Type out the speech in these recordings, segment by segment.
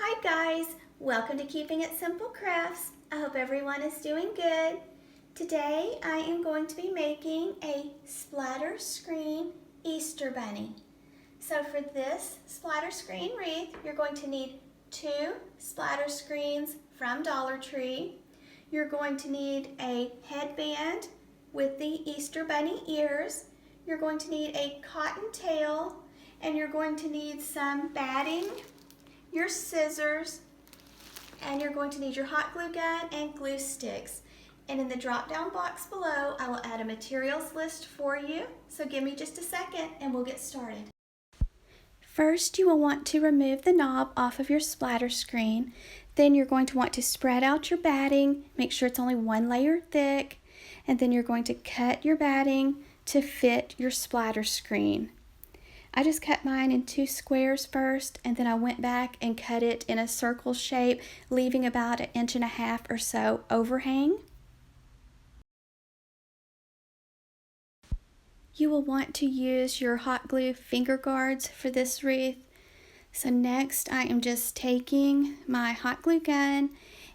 Hi guys, welcome to Keeping It Simple Crafts. I hope everyone is doing good. Today I am going to be making a splatter screen Easter bunny. So for this splatter screen wreath, you're going to need 2 splatter screens from Dollar Tree. You're going to need a headband with the Easter bunny ears. You're going to need a cottontail, and you're going to need some batting, your scissors, and you're going to need your hot glue gun and glue sticks. And in the drop down box below, I will add a materials list for you. So give me just a second and we'll get started. First, you will want to remove the knob off of your splatter screen. Then you're going to want to spread out your batting, make sure it's only 1 layer thick, and then you're going to cut your batting to fit your splatter screen. I just cut mine in 2 squares first, and then I went back and cut it in a circle shape, leaving about 1.5 inches or so overhang. You will want to use your hot glue finger guards for this wreath. So next I am just taking my hot glue gun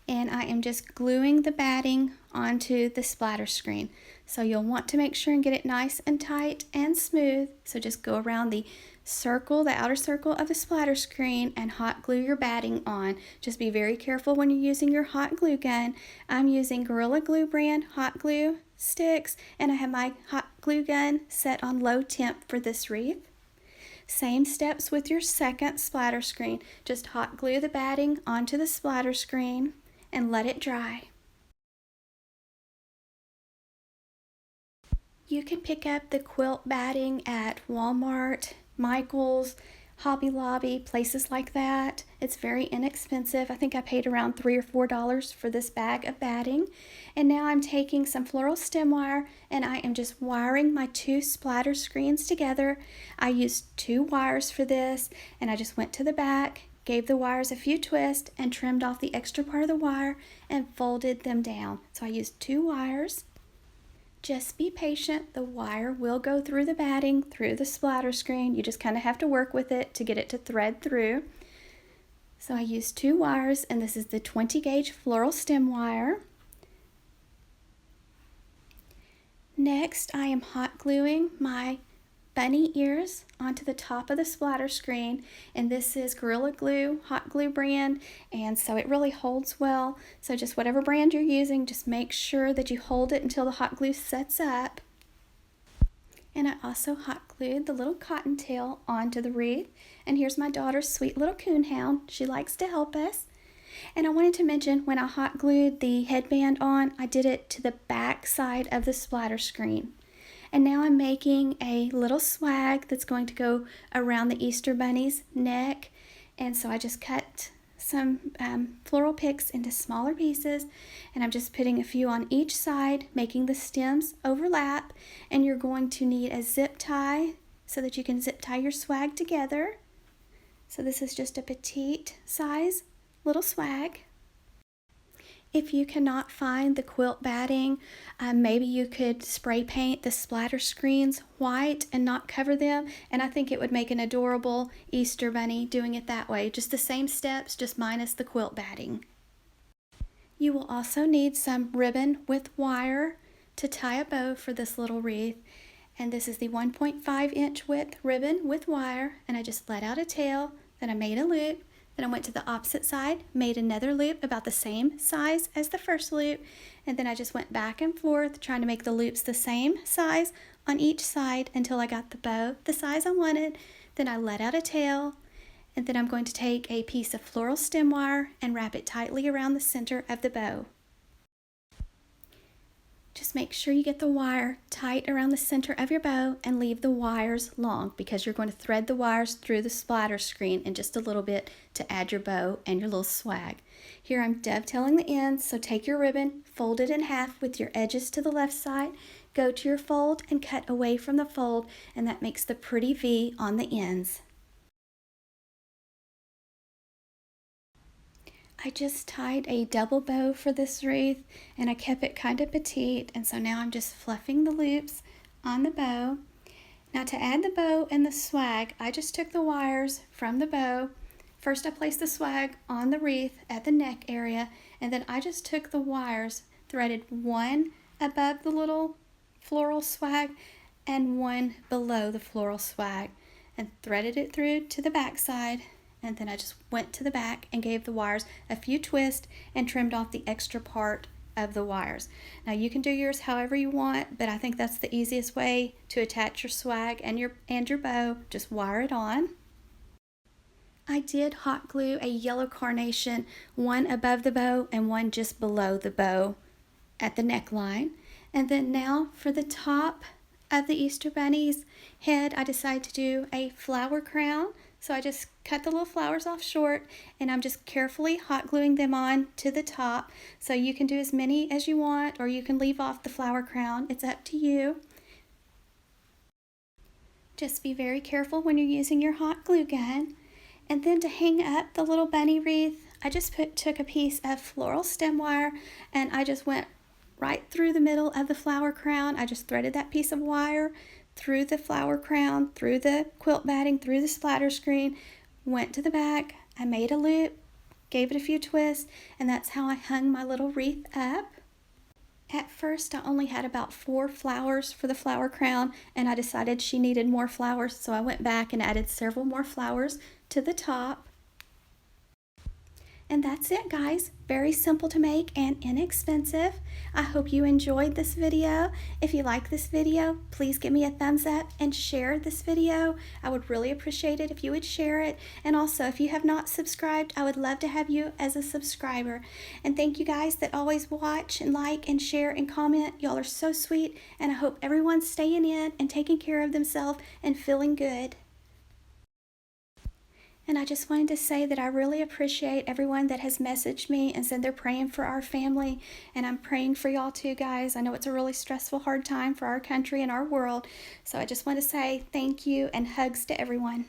and I am just gluing the batting onto the splatter screen. So you'll want to make sure and get it nice and tight and smooth. So just go around the circle, the outer circle of the splatter screen, and hot glue your batting on. Just be very careful when you're using your hot glue gun. I'm using Gorilla Glue brand hot glue sticks, and I have my hot glue gun set on low temp for this wreath. Same steps with your second splatter screen. Just hot glue the batting onto the splatter screen and let it dry. You can pick up the quilt batting at Walmart, Michael's, Hobby Lobby, places like that. It's very inexpensive. I think I paid around $3 or $4 for this bag of batting. And now I'm taking some floral stem wire and I am just wiring my 2 splatter screens together. I used 2 wires for this, and I just went to the back, gave the wires a few twists, and trimmed off the extra part of the wire and folded them down. So I used 2 wires. Just be patient, the wire will go through the batting, through the splatter screen. You just kind of have to work with it to get it to thread through. So I used 2 wires, and this is the 20 gauge floral stem wire. Next, I am hot gluing my bunny ears onto the top of the splatter screen, and this is Gorilla Glue hot glue brand, and so it really holds well. So just whatever brand you're using, just make sure that you hold it until the hot glue sets up. And I also hot glued the little cottontail onto the wreath, and here's my daughter's sweet little coonhound. She likes to help us. And I wanted to mention, when I hot glued the headband on, I did it to the back side of the splatter screen. And now I'm making a little swag that's going to go around the Easter bunny's neck. And so I just cut some floral picks into smaller pieces, and I'm just putting a few on each side, making the stems overlap. And you're going to need a zip tie so that you can zip tie your swag together. So this is just a petite size little swag. If you cannot find the quilt batting, maybe you could spray paint the splatter screens white and not cover them, and I think it would make an adorable Easter bunny doing it that way. Just the same steps, just minus the quilt batting. You will also need some ribbon with wire to tie a bow for this little wreath, and this is the 1.5 inch width ribbon with wire, and I just let out a tail, then I made a loop. Then I went to the opposite side, made another loop about the same size as the first loop, and then I just went back and forth trying to make the loops the same size on each side until I got the bow the size I wanted. Then I let out a tail, and then I'm going to take a piece of floral stem wire and wrap it tightly around the center of the bow. Just make sure you get the wire tight around the center of your bow and leave the wires long, because you're going to thread the wires through the splatter screen in just a little bit to add your bow and your little swag. Here I'm dovetailing the ends, so take your ribbon, fold it in half with your edges to the left side, go to your fold and cut away from the fold, and that makes the pretty V on the ends. I just tied a double bow for this wreath, and I kept it kind of petite, and so now I'm just fluffing the loops on the bow. Now to add the bow and the swag, I just took the wires from the bow, First I placed the swag on the wreath at the neck area, and then I just took the wires, threaded one above the little floral swag and one below the floral swag, and threaded it through to the back side, and then I just went to the back and gave the wires a few twists and trimmed off the extra part of the wires. Now you can do yours however you want, but I think that's the easiest way to attach your swag and your bow. Just wire it on. I did hot glue a yellow carnation, one above the bow and one just below the bow at the neckline. And then now for the top of the Easter Bunny's head, I decided to do a flower crown. So I just cut the little flowers off short, and I'm just carefully hot gluing them on to the top. So you can do as many as you want, or you can leave off the flower crown. It's up to you. Just be very careful when you're using your hot glue gun. And then to hang up the little bunny wreath, I just took a piece of floral stem wire, and I just went right through the middle of the flower crown. I just threaded that piece of wire through the flower crown, through the quilt batting, through the splatter screen, went to the back, I made a loop, gave it a few twists, and that's how I hung my little wreath up. At first I only had about 4 flowers for the flower crown, and I decided she needed more flowers, so I went back and added several more flowers to the top. And that's it, guys. Very simple to make and inexpensive. I hope you enjoyed this video. If you like this video, please give me a thumbs up and share this video. I would really appreciate it if you would share it. And also, if you have not subscribed, I would love to have you as a subscriber. And thank you guys that always watch and like and share and comment. Y'all are so sweet, and I hope everyone's staying in and taking care of themselves and feeling good. And I just wanted to say that I really appreciate everyone that has messaged me and said they're praying for our family. And I'm praying for y'all too, guys. I know it's a really stressful, hard time for our country and our world. So I just want to say thank you and hugs to everyone.